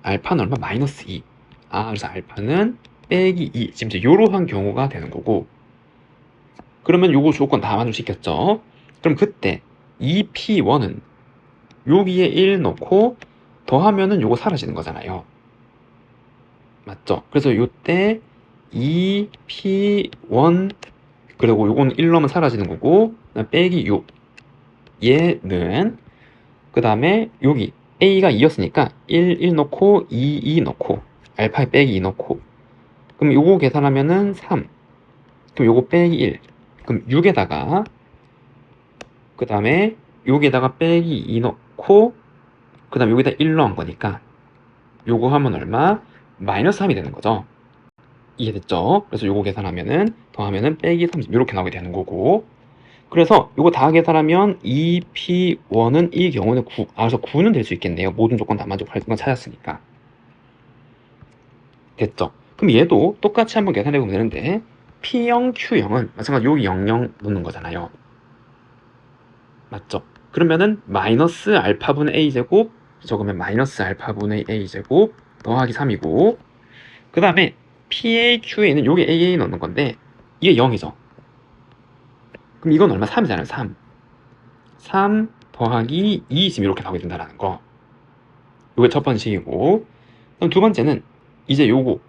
알파는 얼마? 마이너스 2. 그래서 알파는 빼기 2. 지금 이제 요러한 경우가 되는 거고, 그러면 요거 조건 다 만족시켰죠? 그럼 그때 2p1은 여기에 1 넣고 더하면은 요거 사라지는 거잖아요. 맞죠? 그래서 요때 2p1 그리고 요건 1 넣으면 사라지는 거고, 빼기 6. 얘는 그 다음에 여기 a가 2였으니까 1 넣고 2 넣고 알파에 빼기 2 넣고, 그럼 요거 계산하면은 3. 그럼 요거 빼기 1. 그럼 6에다가 그 다음에 여기에다가 빼기 2 넣고 그 다음에 여기다 1 넣은 거니까 요거 하면 얼마? 마이너스 3이 되는 거죠. 이해됐죠? 그래서 요거 계산하면은 더하면은 빼기 30 이렇게 나오게 되는 거고, 그래서 요거 다 계산하면 2p1은 이 경우는 9. 그래서 9는 될 수 있겠네요. 모든 조건 다 만족할 건 찾았으니까. 됐죠? 그럼 얘도 똑같이 한번 계산해 보면 되는데 P0, Q0은 마찬가지로 여기 00 놓는 거잖아요. 맞죠? 그러면은 마이너스 알파분의 a제곱 적으면 마이너스 알파분의 a제곱 더하기 3이고, 그 다음에 PA, QA는 여기 AA 넣는 건데 이게 0이죠. 그럼 이건 얼마? 3이잖아요. 3 더하기 2 지금 이렇게 나오게 된다는 거. 요게 첫 번째 식이고, 그럼 두 번째는 이제 요거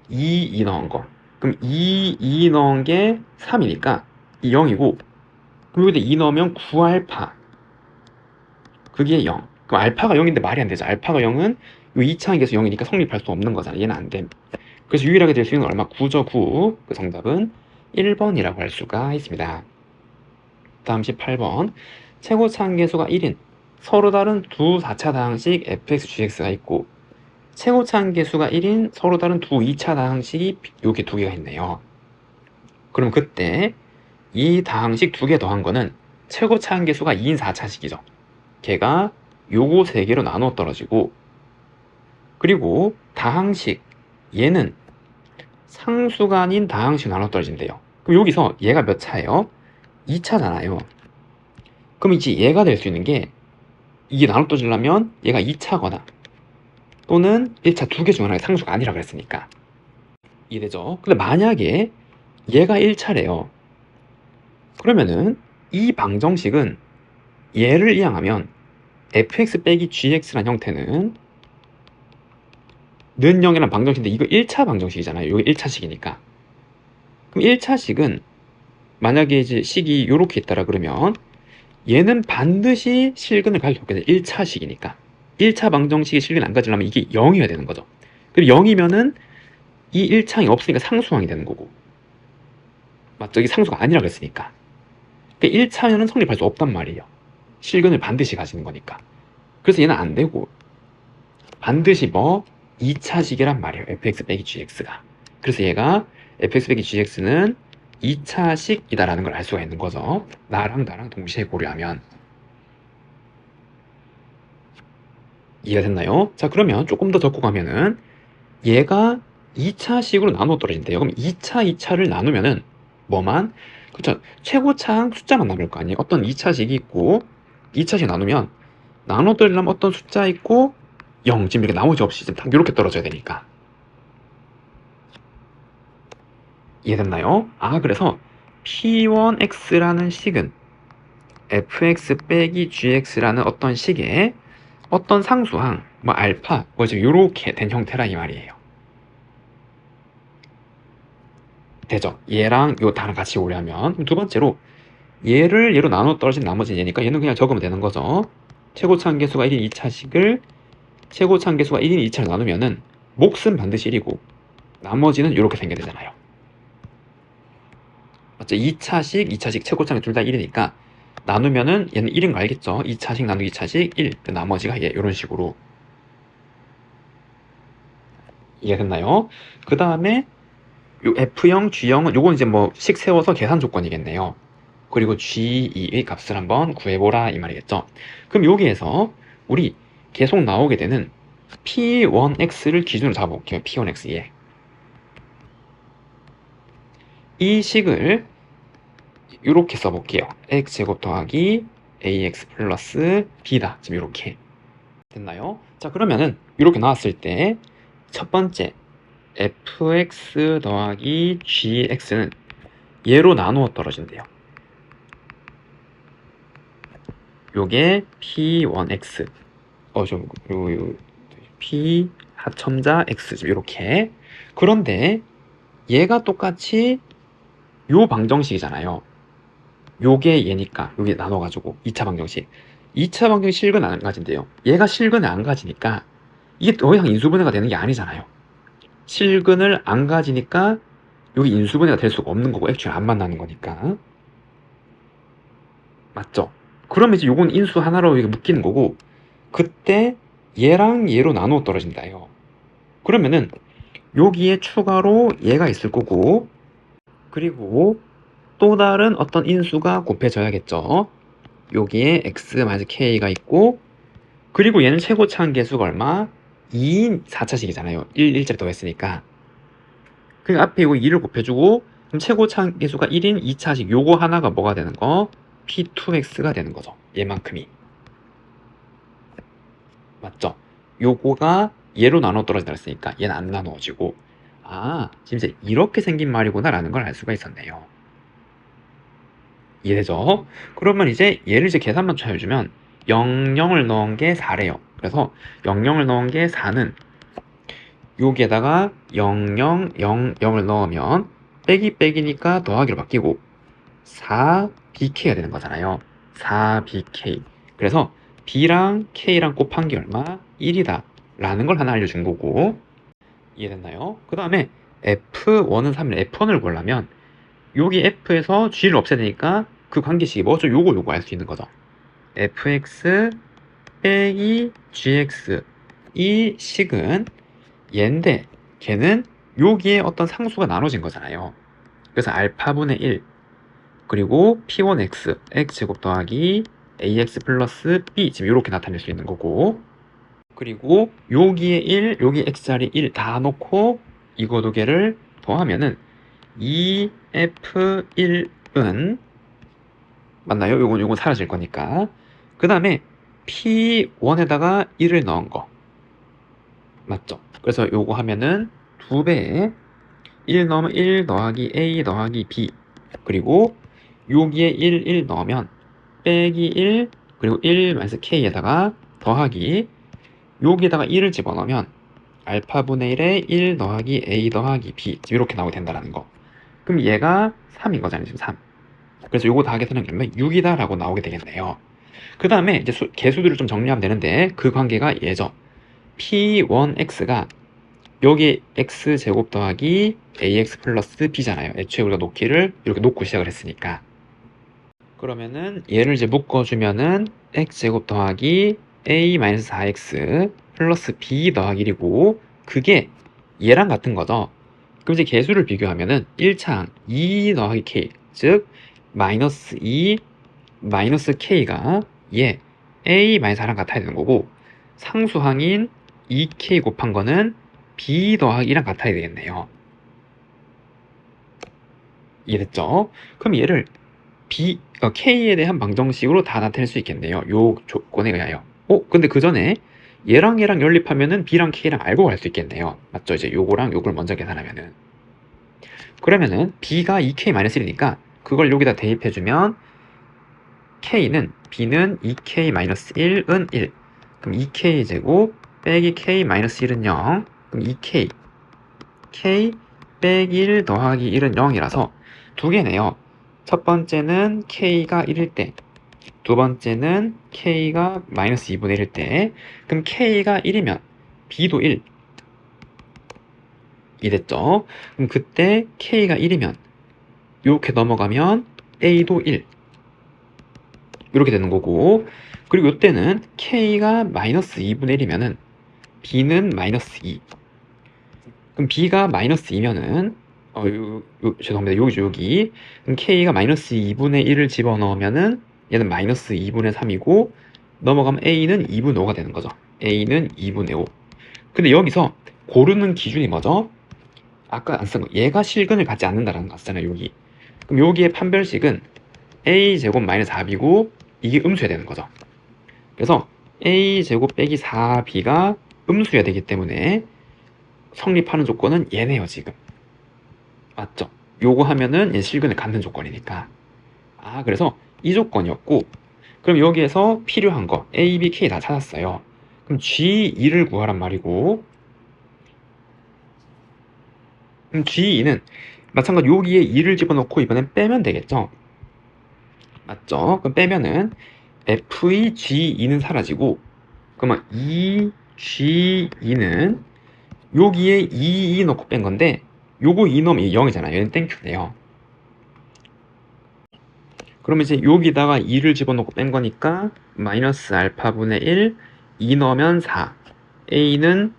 2 넣은 거. 그럼 2 넣은 게 3이니까 이 0이고, 그럼 여기다 2 넣으면 9알파. 그게 0. 그럼 알파가 0인데 말이 안 되죠. 알파가 0은 요 2차항에서 0이니까 성립할 수 없는 거잖아. 얘는 안 됨. 그래서 유일하게 될 수 있는 건 얼마? 9죠, 9. 그 정답은 1번이라고 할 수가 있습니다. 다음 18번. 최고차항 계수가 1인 서로 다른 두 4차 다항식 fx, gx가 있고, 최고차항 계수가 1인 서로 다른 두 2차 다항식이 여기 두 개가 있네요. 그럼 그때 이 다항식 두 개 더한 거는 최고 차항계수가 2인 4차식이죠. 걔가 요거 3개로 나눠 떨어지고, 그리고 다항식, 얘는 상수가 아닌 다항식으로 나눠 떨어진대요. 그럼 여기서 얘가 몇 차예요? 2차잖아요. 그럼 이제 얘가 될 수 있는 게, 이게 나눠 떨어지려면 얘가 2차거나 또는 1차 2개 중 하나가 상수가 아니라 그랬으니까. 이해되죠? 근데 만약에 얘가 1차래요. 그러면은 이 방정식은 얘를 이항하면 fx 빼기 gx란 형태는 는 0이란 방정식인데, 이거 1차 방정식이잖아요. 이거 1차식이니까. 그럼 1차식은 만약에 이제 식이 요렇게 있다라 그러면 얘는 반드시 실근을 가질 수 없게 돼. 1차식이니까. 1차 방정식이 실근 안 가지려면 이게 0이어야 되는 거죠. 그리고 0이면은 이 1차항이 없으니까 상수항이 되는 거고. 맞죠? 이게 상수가 아니라 그랬으니까. 그러니까 1차면은 성립할 수 없단 말이에요. 실근을 반드시 가지는 거니까. 그래서 얘는 안 되고, 반드시 뭐 2차식이란 말이에요. fx 빼기 gx가. 그래서 얘가 fx 빼기 gx는 2차식이다라는 걸 알 수가 있는 거죠. 나랑 동시에 고려하면. 이해가 됐나요? 자, 그러면 조금 더 적고 가면은 얘가 2차식으로 나눠 떨어진대요. 그럼 2차를 나누면은 뭐만? 그쵸? 최고차항 숫자만 남을 거 아니에요. 어떤 2차식이 있고 2차식 나누면 나눠 떨어지려면 어떤 숫자 있고 0, 지금 이렇게 나머지 없이 지금 딱 이렇게 떨어져야 되니까. 이해됐나요? 아, 그래서 P1x라는 식은 fx 빼기 gx라는 어떤 식의 어떤 상수항, 뭐 알파, 뭐 지금 요렇게 된 형태라 이 말이에요. 되죠? 얘랑 요 단어 같이 오려면. 두 번째로 얘를 얘로 나눠 떨어진 나머지 얘니까 얘는 그냥 적으면 되는 거죠. 최고차항계수가 1인 2차식을 최고차항계수가 1인 2차를 나누면은 몫은 반드시 1이고 나머지는 이렇게 생겨야 되잖아요. 맞죠? 2차식 최고차항 둘 다 1이니까 나누면은 얘는 1인 거 알겠죠? 2차식 나누기 2차식 1, 나머지가 얘 이런 식으로. 이해됐나요? 그 다음에 요 F0, G0은 요건 이제 뭐 식 세워서 계산 조건이겠네요. 그리고 G2의 값을 한번 구해보라 이 말이겠죠. 그럼 여기에서 우리 계속 나오게 되는 P1x를 기준으로 잡아볼게요. P1x. 이 식을 이렇게 써볼게요. x제곱 더하기 ax 플러스 b다. 지금 이렇게 됐나요? 자, 그러면은 이렇게 나왔을 때 첫 번째 fx 더하기 gx는 얘로 나누어 떨어진대요. 요게 p1x p 하첨자 x 지금 이렇게. 그런데 얘가 똑같이 요 방정식이잖아요. 요게 얘니까 요게 나눠가지고 2차 방정식. 2차 방정식 실근 안 가진대요. 얘가 실근을 안 가지니까 이게 더 이상 인수분해가 되는 게 아니잖아요. 실근을 안 가지니까 여기 인수분해가 될 수가 없는 거고 액츄얼 안 만나는 거니까. 맞죠? 그러면 이제 요건 인수 하나로 이게 묶이는 거고, 그때 얘랑 얘로 나누어 떨어진다요. 그러면은 여기에 추가로 얘가 있을 거고, 그리고 또 다른 어떤 인수가 곱해져야겠죠. 여기에 x-k가 있고, 그리고 얘는 최고차항계수가 얼마? 2인 4차식이잖아요. 1자리 더했으니까. 그 앞에 이거 2를 곱해주고, 그럼 최고차항계수가 1인 2차식 요거 하나가 뭐가 되는 거? P2x가 되는 거죠. 얘만큼이. 맞죠? 요거가 얘로 나눠 떨어진다 했으니까 얘는 안 나누어지고, 아, 지금 이제 이렇게 생긴 말이구나 라는 걸 알 수가 있었네요. 이해되죠? 그러면 이제 얘를 이제 계산만 잘 해주면 00을 넣은 게 4래요. 그래서 00을 넣은 게 4는 여기에다가 00, 00을 넣으면 빼기 빼기니까 더하기로 바뀌고 4bk가 되는 거잖아요. 4bk. 그래서 b랑 k랑 곱한 게 얼마? 1이다 라는 걸 하나 알려준 거고. 이해됐나요? 그 다음에 F1은 3일 F1을 보려면 여기 F에서 G를 없애야 되니까 그 관계식이 뭐죠? 요거 알 수 있는 거죠. fx 빼기 gx. 이 식은 얘인데 걔는 여기에 어떤 상수가 나눠진 거잖아요. 그래서 알파분의 1. 그리고 P1x, x제곱 더하기 ax 플러스 b, 지금 이렇게 나타낼 수 있는 거고, 그리고 여기에 1, 여기 x자리 1 다 놓고 이거 두 개를 더하면은 2f1은 맞나요? 요건 사라질 거니까. 그 다음에 P1에다가 1을 넣은 거 맞죠? 그래서 요거 하면은 2배에 1 넣으면 1 더하기 a 더하기 b, 그리고 여기에 1 넣으면 빼기 1, 그리고 1 마이너스 k에다가 더하기, 여기에다가 1을 집어넣으면 알파분의 1에 1 더하기 a 더하기 b, 이렇게 나오게 된다는 거. 그럼 얘가 3인 거잖아요, 지금 3. 그래서 요거 다 계산하면 그러면 6이다 라고 나오게 되겠네요. 그 다음에 이제 개수들을 좀 정리하면 되는데, 그 관계가 얘죠. P1x가 여기 x제곱 더하기 ax 플러스 b잖아요. 애초에 우리가 놓기를 이렇게 놓고 시작을 했으니까. 그러면은 얘를 이제 묶어주면은 x제곱 더하기 a-4x 플러스 b 더하기 1이고, 그게 얘랑 같은 거죠. 그럼 이제 개수를 비교하면은 1창 2 더하기 k, 즉 마이너스 2 마이너스 k가 얘 a-4랑 같아야 되는 거고, 상수항인 2k 곱한 거는 b 더하기 1랑 같아야 되겠네요. 이해됐죠? 그럼 얘를 k에 대한 방정식으로 다 나타낼 수 있겠네요. 요 조건에 의하여. 근데 그 전에 얘랑 연립하면은 b랑 k랑 알고 갈 수 있겠네요. 맞죠? 이제 요거랑 요걸 먼저 계산하면은. 그러면은 b가 2k-1이니까 그걸 여기다 대입해주면 b는 2k-1은 1. 그럼 2k 제곱 빼기 k-1은 0. 그럼 2k, k 빼기 1 더하기 1은 0이라서 두 개네요. 첫 번째는 k가 1일 때, 두 번째는 k가 마이너스 2분의 1일 때. 그럼 k가 1이면 b도 1. 이랬죠? 그럼 그때 k가 1이면 이렇게 넘어가면 a도 1. 이렇게 되는 거고, 그리고 이때는 k가 마이너스 2분의 1이면은 b는 마이너스 2. 그럼 b가 마이너스 2면은 죄송합니다. 여기죠, 여기. 그럼 k가 마이너스 2분의 1을 집어넣으면은 얘는 마이너스 2분의 3이고, 넘어가면 a는 2분의 5가 되는 거죠. a는 2분의 5. 근데 여기서 고르는 기준이 뭐죠? 아까 안 쓴 거, 얘가 실근을 갖지 않는다라는 거 같잖아요, 여기. 그럼 여기의 판별식은 a제곱 마이너스 4b고, 이게 음수여야 되는 거죠. 그래서 a제곱 빼기 4b가 음수여야 되기 때문에 성립하는 조건은 얘네요, 지금. 맞죠? 요거 하면은 얘 실근을 갖는 조건이니까. 그래서 이 조건이었고, 그럼 여기에서 필요한 거 a, b, k 다 찾았어요. 그럼 G2를 구하란 말이고, 그럼 G2는 마찬가지 여기에 2를 집어넣고 이번엔 빼면 되겠죠? 맞죠? 그럼 빼면은 F의 G2는 사라지고, 그러면 이 G2는 여기에 2 넣고 뺀 건데, 요거 2 넣으면 0이잖아요. 얘는 땡큐네요. 그러면 이제 여기다가 2를 집어넣고 뺀 거니까 마이너스 알파분의 1, 2 넣으면 4. A는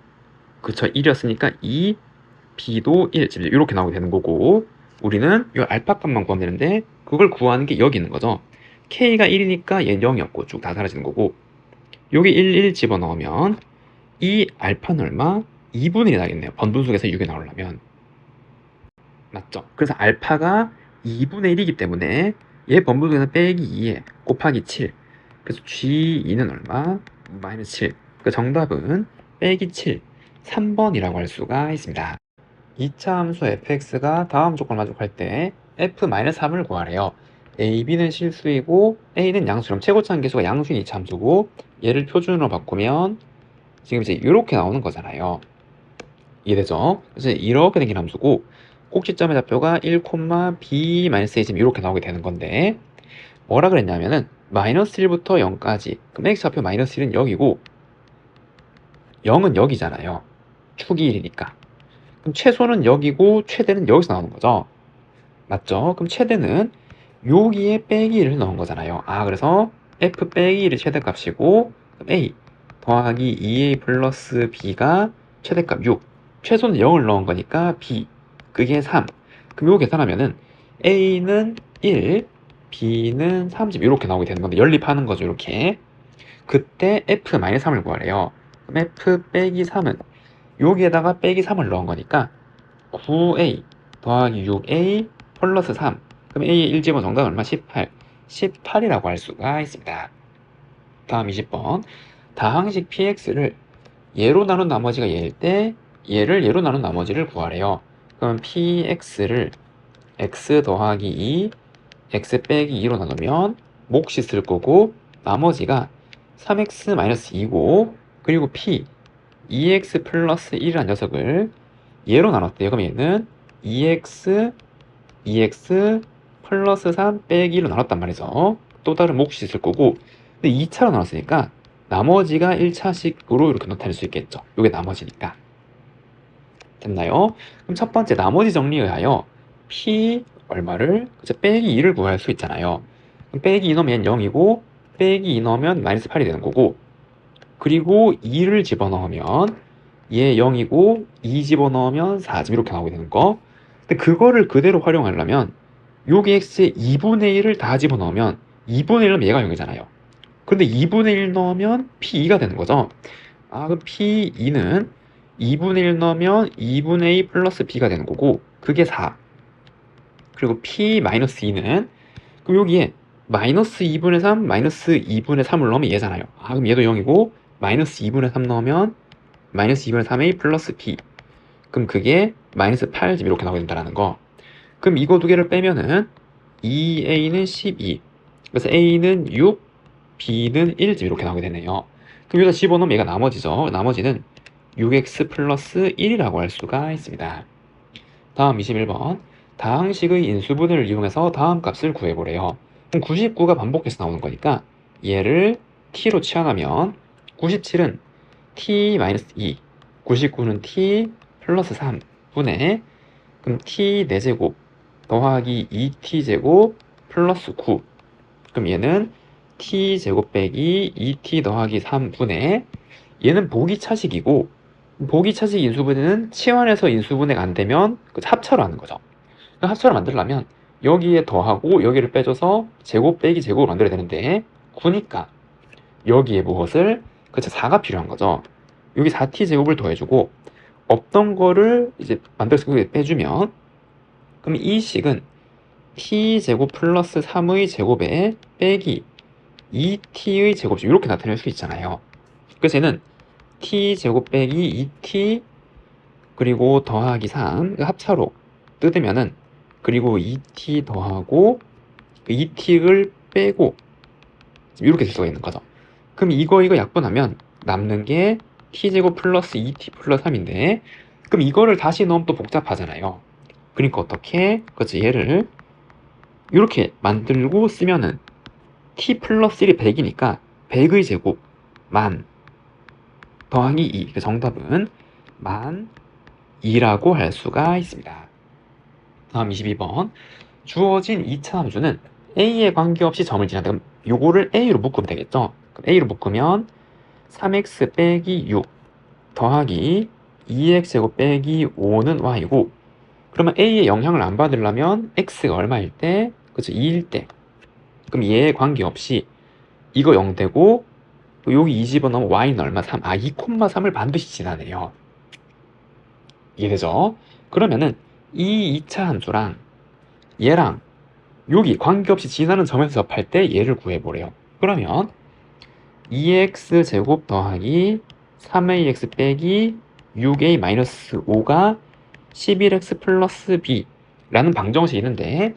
그쵸 1이었으니까 2, B도 1. 지금 이렇게 나오게 되는 거고, 우리는 이 알파 값만 구하면 되는데 그걸 구하는 게 여기 있는 거죠. K가 1이니까 얘는 0이었고 쭉 다 사라지는 거고, 여기 1 집어넣으면 이 알파는 얼마? 2분의 1이 나겠네요. 번분속에서 6이 나오려면. 맞죠? 그래서 알파가 2분의 1이기 때문에 얘 번분속에서 빼기 2에 곱하기 7. 그래서 G2는 얼마? 마이너스 7. 그 정답은 빼기 7, 3번이라고 할 수가 있습니다. 2차 함수 fx가 다음 조건을 만족할 때 f-3을 구하래요. a, b는 실수이고 a는 양수럼 최고차 함계수가 양수인 2차 함수고, 얘를 표준으로 바꾸면 지금 이제 이렇게 나오는 거잖아요. 이해되죠? 그래서 이렇게 생긴 함수고, 꼭지점의 좌표가 1, b-a 지금 이렇게 나오게 되는 건데, 뭐라 그랬냐면은 마이너스 1부터 0까지, 그럼 x좌표 마이너스 1은 여기고 0은 여기잖아요. 축이 1이니까. 그럼 최소는 여기고 최대는 여기서 나오는 거죠. 맞죠? 그럼 최대는 여기에 빼기 1을 넣은 거잖아요. 그래서 f 빼기 1이 최대값이고, 그럼 a 더하기 2a 플러스 b가 최대값 6. 최소는 0을 넣은 거니까 b, 그게 3. 그럼 요거 계산하면은 a는 1, b는 3집 이렇게 나오게 되는 건데 연립하는 거죠. 이렇게. 그때 f-3을 구하래요. 그럼 f 빼기 3은 여기에다가 빼기 3을 넣은 거니까 9a 더하기 6a 플러스 3. 그럼 a의 1집은 정답은 얼마? 18. 18이라고 할 수가 있습니다. 다음 20번. 다항식 px를 얘로 나눈 나머지가 얘일 때 얘를 얘로 나눈 나머지를 구하래요. 그럼 px를 x 더하기 2, x 빼기 2로 나누면 몫이 쓸 거고 나머지가 3x-2고 그리고 p 2x 플러스 1이라는 녀석을 얘로 나눴대요. 그럼 얘는 2x 플러스 3 빼기 1로 나눴단 말이죠. 또 다른 몫이 있을 거고 근데 2차로 나눴으니까 나머지가 1차식으로 이렇게 나타낼 수 있겠죠. 이게 나머지니까. 됐나요? 그럼 첫 번째 나머지 정리에 의하여 p 얼마를 그쵸? 빼기 2를 구할 수 있잖아요. 그럼 빼기 2 넣으면 0이고 빼기 2 넣으면 마이너스 8이 되는 거고 그리고 2를 집어넣으면 얘 0이고 2 집어넣으면 4집 이렇게 나오게 되는 거. 근데 그거를 그대로 활용하려면 요게 x의 2분의 1을 다 집어넣으면 2분의 1 넣으면 얘가 0이잖아요. 근데 2분의 1 넣으면 p2가 되는 거죠. 아, 그럼 p2는 2분의 1 넣으면 2분의 2 플러스 b가 되는 거고 그게 4. 그리고 p-2는 그럼 여기에 마이너스 2분의 3, 마이너스 2분의 3을 넣으면 얘잖아요. 아, 그럼 얘도 0이고 마이너스 2분의 3 넣으면 마이너스 2분의 3a 플러스 b. 그럼 그게 마이너스 8집 이렇게 나오게 된다는 거. 그럼 이거 두 개를 빼면은 2a는 12. 그래서 a는 6, b는 1집 이렇게 나오게 되네요. 그럼 여기다 집어넣으면 얘가 나머지죠. 나머지는 6x 플러스 1이라고 할 수가 있습니다. 다음 21번. 다항식의 인수분해를 이용해서 다음 값을 구해보래요. 그럼 99가 반복해서 나오는 거니까 얘를 t로 치환하면 97은 t-2, 99는 t 플러스 3분의 그럼 t 4제곱 더하기 2t제곱 플러스 9. 그럼 얘는 t제곱 빼기 2t 더하기 3분의 얘는 보기차식이고 보기차식 인수분해는 치환해서 인수분해가 안 되면 합차로 하는 거죠. 합차를 만들려면 여기에 더하고 여기를 빼줘서 제곱 빼기 제곱을 만들어야 되는데 9니까 여기에 무엇을 그쵸 4가 필요한 거죠. 여기 4t 제곱을 더해주고 없던 거를 이제 만들어서 빼주면 그럼 이 식은 t 제곱 플러스 3의 제곱에 빼기 2t의 제곱식 이렇게 나타낼 수 있잖아요. 그래서 얘는 t 제곱 빼기 2t 그리고 더하기 3 합차로 뜯으면은 그리고 2t 더하고 2t를 빼고 이렇게 될 수가 있는 거죠. 그럼 이거 약분하면 남는 게 t제곱 플러스 2t 플러스 3인데 그럼 이거를 다시 넣으면 또 복잡하잖아요. 그러니까 어떻게? 그렇지, 얘를 이렇게 만들고 쓰면은 t 플러스 1이 100이니까 100의 제곱 만 더하기 2. 그 정답은 만 2라고 할 수가 있습니다. 다음 22번. 주어진 2차 함수는 a에 관계없이 점을 지나다. 그럼 요거를 a로 묶으면 되겠죠? 그럼 a로 묶으면 3x 빼기 6 더하기 2x제곱 빼기 5는 y고 그러면 a의 영향을 안 받으려면 x가 얼마일 때? 그쵸, 2일 때. 그럼 얘에 관계없이 이거 0 되고 여기 2 집어넣으면 y는 얼마? 3. 아, 2,3을 반드시 지나네요. 이해되죠? 그러면은 이 2차 함수랑 얘랑 여기 관계없이 지나는 점에서 접할 때 얘를 구해보래요. 그러면 2x 제곱 더하기 3ax 빼기 6a 마이너스 5가 11x 플러스 b 라는 방정식이 있는데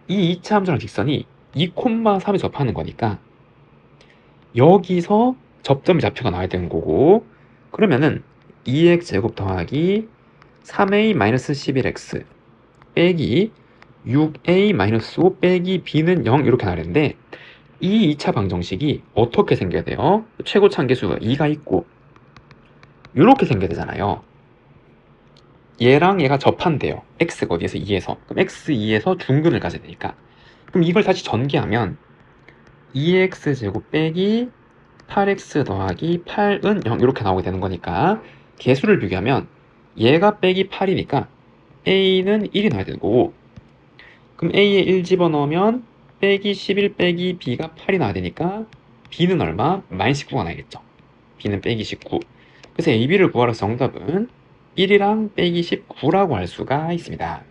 이 2차 함수랑 직선이 2,3에 접하는 거니까 여기서 접점이 좌표가 나와야 되는 거고 그러면은 2x 제곱 더하기 3a 마이너스 11x 빼기 6a 마이너스 5 빼기 b는 0 이렇게 나왔는데 이 2차 방정식이 어떻게 생겨야 돼요? 최고차 한계수가 2가 있고 이렇게 생겨야 되잖아요. 얘랑 얘가 접한대요. x가 어디에서 2에서 그럼 x 2에서 중근을 가져야 되니까 그럼 이걸 다시 전개하면 2x 제곱 빼기 8x 더하기 8은 0 이렇게 나오게 되는 거니까 개수를 비교하면 얘가 빼기 8이니까 a는 1이 나와야 되는 거고 그럼 a에 1 집어넣으면 빼기 11 빼기 b가 8이 나와야 되니까 b는 얼마? 마이너스 19가 나야겠죠. b는 빼기 19. 그래서 a, b를 구하라 정답은 1이랑 빼기 19라고 할 수가 있습니다.